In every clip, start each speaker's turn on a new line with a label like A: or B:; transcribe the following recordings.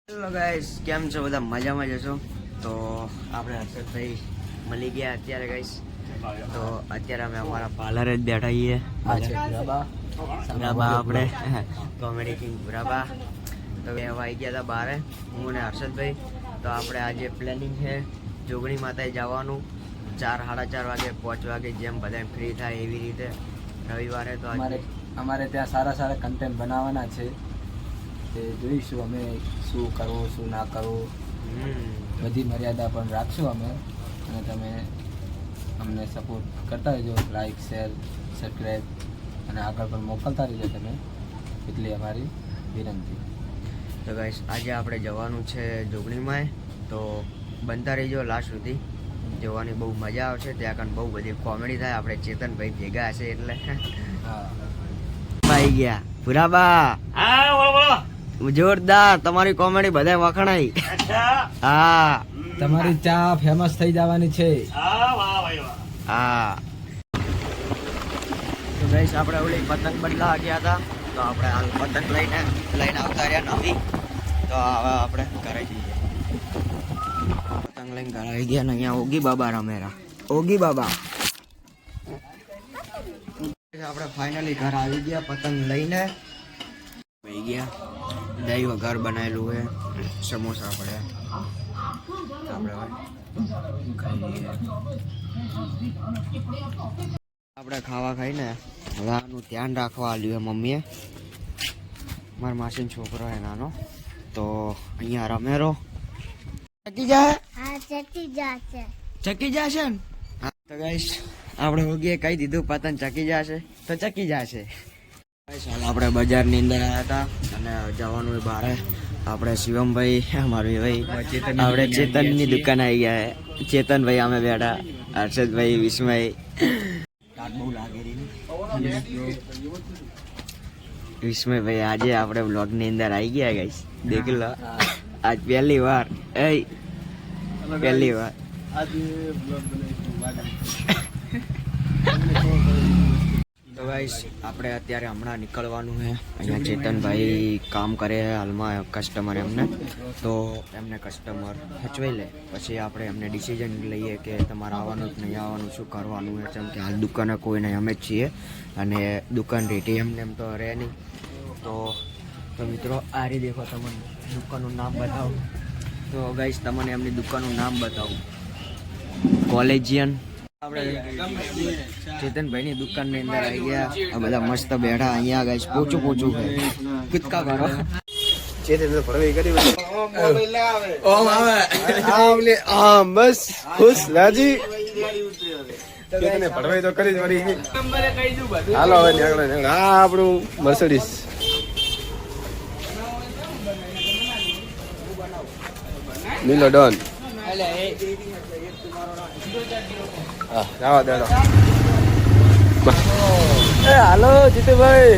A: Hello guys, કેમ છો બધા? મજામાં જશો? તો આપણે હર્ષદભાઈ મળી ગયા અત્યારે ગાઈસ. તો અત્યારે અમે અમારા પાર્લરે જ બેઠા છીએ. ભુરાબા આપણે કોમેડી કિંગ ભુરાબા. તો બે આવી ગયા હતા બહાર, હું અને હર્ષદભાઈ. તો આપણે આજે પ્લાનિંગ છે જોગણી માતાએ જવાનું 4-4:30 વાગે, 5 વાગે, જેમ બધા ફ્રી થાય એવી રીતે રવિવારે. તો
B: અમારે ત્યાં સારા કન્ટેન્ટ બનાવવાના છે. તે જોઈશું અમે શું કરવું શું ના કરવું, બધી મર્યાદા પણ રાખશું અમે. અને તમે અમને સપોર્ટ કરતા રહેજો, લાઈક શેર સબસ્ક્રાઈબ અને આગળ પણ મોકલતા રહેજો તમે, એટલી અમારી વિનંતી.
A: તો ગાઈસ, આજે આપણે જવાનું છે જોગણીમાં. તો બનતા રહીજો લાસ્ટ સુધી, જોવાની બહુ મજા આવશે. ત્યાં કાન બહુ બધી કોમેડી થાય. આપણે ચેતનભાઈ ભેગા હશે એટલે આવી ગયા ભુરાબા. જોરદાર, તમારી કોમેડી બધા વખણાઈ. હા,
B: તમારી ચા ફેમસ થઈ જવાની છે.
A: હા. તો ગાઈસ, આપણે ઓલી પતંગ બદલાવા ગયા હતા. તો આપણે હાલ પતંગ લઈને આવતા રહ્યા નવી. તો હવે આપણે ઘરે જઈએ. પતંગ લઈને ઘરે આવી ગયા ને અહીંયા ઓગી બાબા રમેરા. ઓગી બાબા આપણે ફાઇનલી ઘર આવી ગયા પતંગ લઈને. આવી ગયા, દહીં વઘાર બનાવેલું છે, સમોસા પડ્યા. આપણે ખાવા ખાઈને હવે આનું ધ્યાન રાખવા આવ્યું મમ્મીએ. મારા માસીનો છોકરો હે નાનો, તો અહીંયા રમેરો ચકી જાય. ચકી જશે ને? હા. તો ગાઈસ, આપણે હોગીએ કહી દીધું પતંગ ચકી જશે તો ચકી જશે. આપણે બજારની અંદર આવ્યા હતા અને જવાનું બહાર. આપણે શિવમભાઈ, અમારું ભાઈ, આપણે ચેતનની દુકાન આવી ગયા. ચેતનભાઈ અમે બેઠા, હર્ષદભાઈ, વિસ્મય. બહુ લાગેલી વિસ્મયભાઈ આજે આપણે બ્લોગની અંદર આવી ગયા ગાઈસ. દેખ લો, આજ પહેલી વાર તો ગાઈસ, આપણે અત્યારે હમણાં નીકળવાનું છે. અહીંયા ચેતનભાઈ કામ કરે હાલમાં કસ્ટમર એમને. તો એમને કસ્ટમર સચવાઈ લે પછી આપણે એમને ડિસિઝન લઈએ કે તમારે આવવાનું કે નહીં આવવાનું, શું કરવાનું છે. કેમ કે હાલ દુકાને કોઈ નહીં, અમે જ છીએ અને દુકાન રેટી એમને એમ તો રહે નહીં. તો મિત્રો, આ રીતે દેખો, તમને દુકાનનું નામ બતાવું. તો ગાઈસ, તમને એમની દુકાનનું નામ બતાવું. કોલેજિયન. આપણે ચેતનભાઈની દુકાનની અંદર આવી ગયા. આ બધા મસ્ત બેઠા અહીંયા. ગાઈસ, પોચું છે, કૂદકા કરો. ચેતન ભરવાઈ કરી ઓમ આવે આમ બસ ખુશ રાજી. ચેતને ભરવાઈ તો કરી જ વળી. હાલો હવે નીકળો. હા, આપણું મર્સિડીઝ. નીલો ડોન. જવા દેડો. હાલો જીતુભાઈ.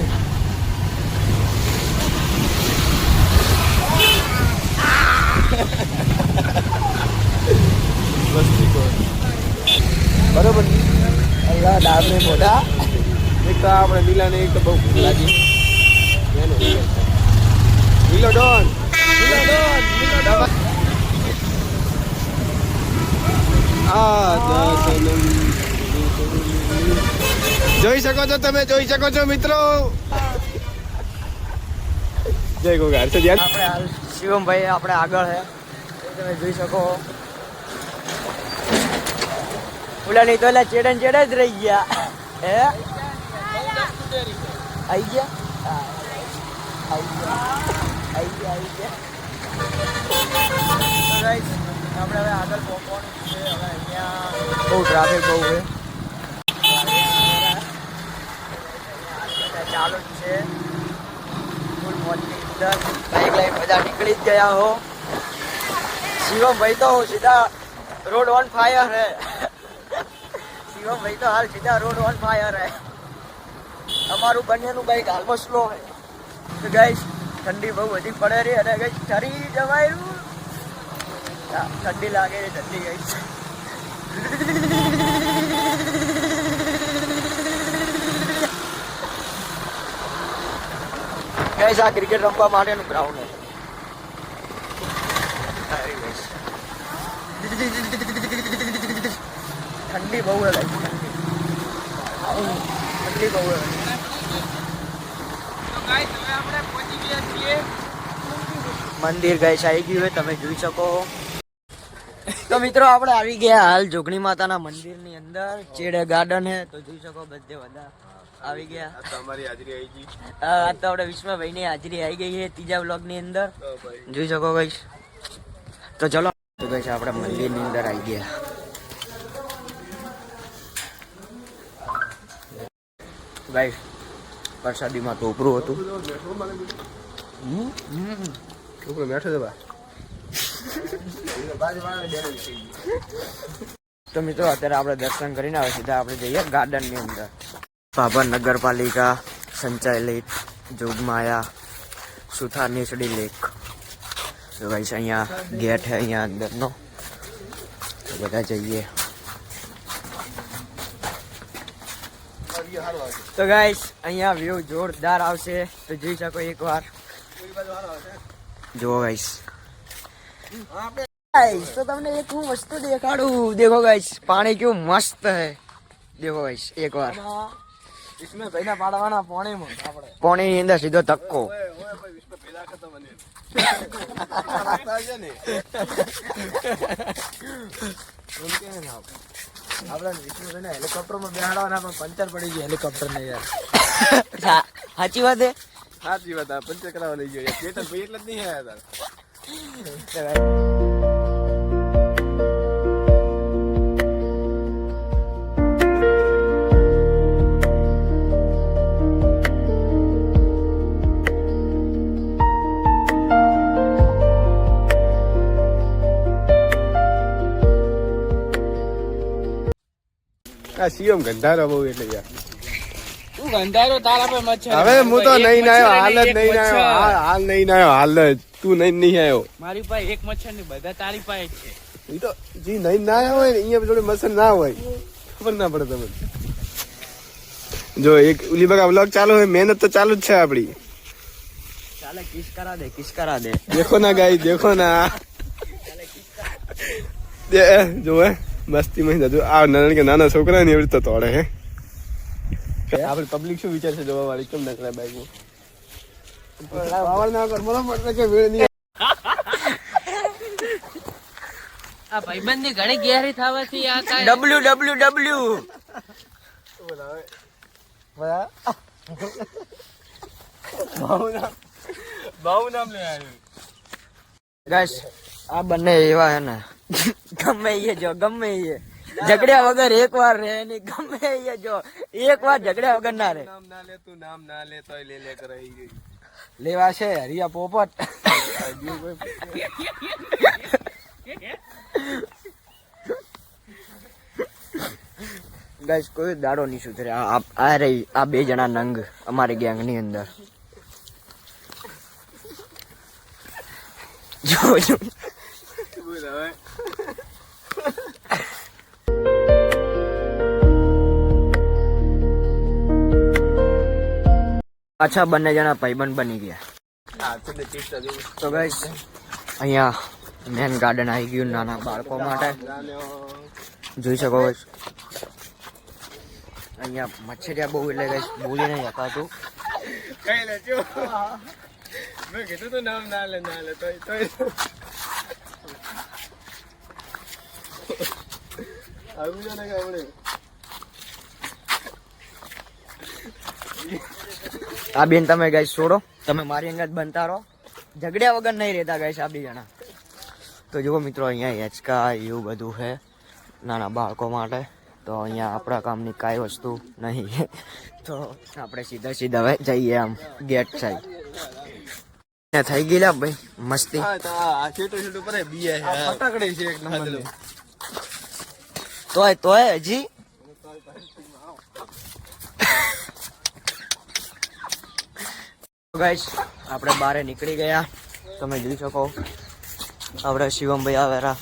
A: બરોબર. અલ્લાહ ડાબરે મોઢા. એક તો આપણે લીલાને એક તો બહુ ભૂખ લાગી. લીલો ડોન. જોઈ શકો છો તમે, જોઈ શકો છો મિત્રો. જય ગોગા. આપણે હાલ શિવમભાઈ આપણે આગળ છે, તમે જોઈ શકો. ઓલા નહીં તો એટલે ચેડન જ રહી ગયા. હે આવી ગયા. આપણે હવે આગળ પહોંચવાનું છે. હવે અહીંયા બહુ ટ્રાફિક બહુ છે, ચાલુ જ છે. ફૂલ મોજની અંદર બાઈક લઈને બધા નીકળી જ ગયા હો. શિવમભાઈ તો સીધા રોડ ઓન ફાયર હે. શિવમભાઈ તો હાલ સીધા રોડ ઓન ફાયર હે. અમારું બંનેનું બાઈક હાલમાં સ્લો હે. તો ગાઈસ, ઠંડી બહુ વધી પડે રહી અને ગાઈસ ઠરી જવાયું. ઠંડી લાગે છે, ઠંડી ગાઈસ. ગાઈસ, આ ક્રિકેટ રમવા માટેનું ગ્રાઉન્ડ છે. ઠંડી બહુ હે ગાઈસ, ઠંડી બહુ હે.
B: તો ગાઈસ હવે આપણે પહોંચી ગયા છીએ
A: મંદિર ગાઈસ આવી ગયું હોય, તમે જોઈ શકો. તો મિત્રો આપણે આવી ગયા હાલ જોગણી માતાના મંદિરની અંદર. ચેડે ગાર્ડન હે તો જોઈ શકો, બધે બધા આવી ગયા.
B: તમારી હાજરી આવી ગઈ.
A: આ તો આપણે વિશ્વભાઈની હાજરી આવી ગઈ છે ત્રીજા વ્લોગની અંદર, જોઈ શકો ગાઈસ. તો ચલો, તો ગાઈસ આપણે મંદિરની અંદર આવી ગયા. ગાઈસ પ્રસાદીમાં ટોપરું હતું.
B: બેઠો છે
A: તો મિત્રો અત્યારે આપણે દર્શન કરીને આવે સીધા આપણે જઈએ ગાર્ડનની અંદર. ભાભર નગરપાલિકા સંચાલિત જોગમાયા સુથાર નીસડી લેક. તો ગાઈસ અહીંયા ગેટ છે અહીંયા અંદરનો, તો બધા જઈએ. તો ગાઈસ અહીંયા વ્યૂ જોરદાર આવશે, તો જોઈ શકો એકવાર. જુઓ ગાઈસ. ગાઈસ તો તમને એક હું વસ્તુ દેખાડું. દેખો ગાઈસ પાણી કેવું મસ્ત હે. દેખો ગાઈસ એકવાર.
B: इसमें पहला पाड़वाना पानी में આપણે
A: પાણીની અંદર સીધો ધક્કો.
B: આપણે વિષ્ણુભાઈને હેલિકોપ્ટરમાં બેહાડવાના પણ પંચર પડી ગયું હેલિકોપ્ટર ને યાર.
A: સાચી વાત હે.
B: સાચી વાત આ પંચર કરાવવા લઈ ગયો પેટલ ભાઈ એટલે જ નહીં આયા તાર. આ સીએમ ગંધારો બહુ એટલે યાર
C: તું ગંધારો તારા પર મચ્છર.
B: હવે હું તો નહીં નાયો હાલ જ નહીં નાયો હાલ નહીં નાયો હાલ જ તું નહીં નહીં આવ્યો
C: મારી પાસે એક મચ્છર ની બધા તારી પાસે છે.
B: એ તો જી નહીં નાયો હોય ને અહીંયા જોડે મસર ના હોય ખબર ના પડે તમને. જો એક ઉલી બગા વ્લોગ ચાલુ હોય, મહેનત તો ચાલુ જ છે આપડી.
A: ચાલે કિસ કરા દે, કિસ કરા દે.
B: દેખો ના ગાઈ દેખો ના જો હે મસ્તી માં જજો. આ નાના છોકરા ને એવી તો તોડે હે. આપડે પબ્લિક શું વિચારશે જોવા વાળી કેમ નકળે બાઈક પાવર ના કર મને પડે કે વેળ નહીં.
C: આ ભાઈબંધ ની ઘણી ગેરી થવાથી આ કાંઈ
A: WWW.
B: બાઉ નામ લે આવ્યું.
A: ગાઈસ આ બંને એવા હે ને, ગમે એ જો ગમે એ ઝઘડ્યા વગર એક વાર રહે નહીં. ગમે એ જો એક વાર ઝઘડ્યા વગર ના રહે.
B: નામ ના લે તું નામ ના લે તોય લે લે કરાઈ ગઈ.
C: લેવા છે હરિયા પોપટ.
A: ગાઈસ કોઈ દાડો નહીં સુધરે. આ રહી આ બે જણા નંગ અમારી ગેંગ ની અંદર. જો પાછા બંને જણા ભાઈબંધ બની ગયા. તો ગાઈસ અહીંયા મેન ગાર્ડન આવી ગયું નાના બાળકો માટે, જોઈ શકો. અહીંયા મચ્છરિયા બહુ એટલે ગાઈસ બોલી નહીં શકાતું.
B: કઈ લે જો મેં કીધું તો નામ ના લે તોય આવું જાને કે આપણે
A: આ બેન તમે ગાઈસ છોડો, તમે મારી અંગત બનતા રહો. ઝઘડ્યા વગર નહીં રહેતા ગાઈસ આ બે જણા. તો જુઓ મિત્રો અહીંયા હેચકા એવું બધું છે નાના બાળકો માટે. તો અહીંયા આપણા કામની કાંઈ વસ્તુ નહીં. તો આપણે સીધા સીધા હવે જઈએ આમ ગેટ સાઈડ. થઈ ગયેલા ભાઈ મસ્તી.
B: આ છેટો છેટો પર બીયા છે ફટાકડી છે એક નંબર.
A: તોય હજી ગાઈસ આપણે બારે નીકળી ગયા, તમે જોઈ શકો. આપણે શિવમભાઈ આવેરા,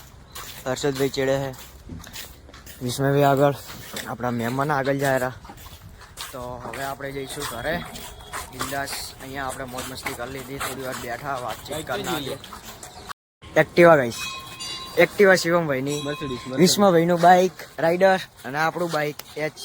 A: હર્ષદભાઈ ચેડે છે, વિસ્મયભાઈ આગળ, આપણા મહેમાન આગળ જાય. તો હવે આપણે જઈશું ઘરે બિંદાસ. અહીંયા આપણે મોજ મસ્તી કરી લીધી, થોડી વાર બેઠા વાતચીત કરી. એક્ટિવા ગાઈસ એક્ટિવા શિવમભાઈની,
B: મર્સિડીઝ
A: વિશ્વભાઈનું બાઇક રાઈડર અને આપણું બાઇક એચ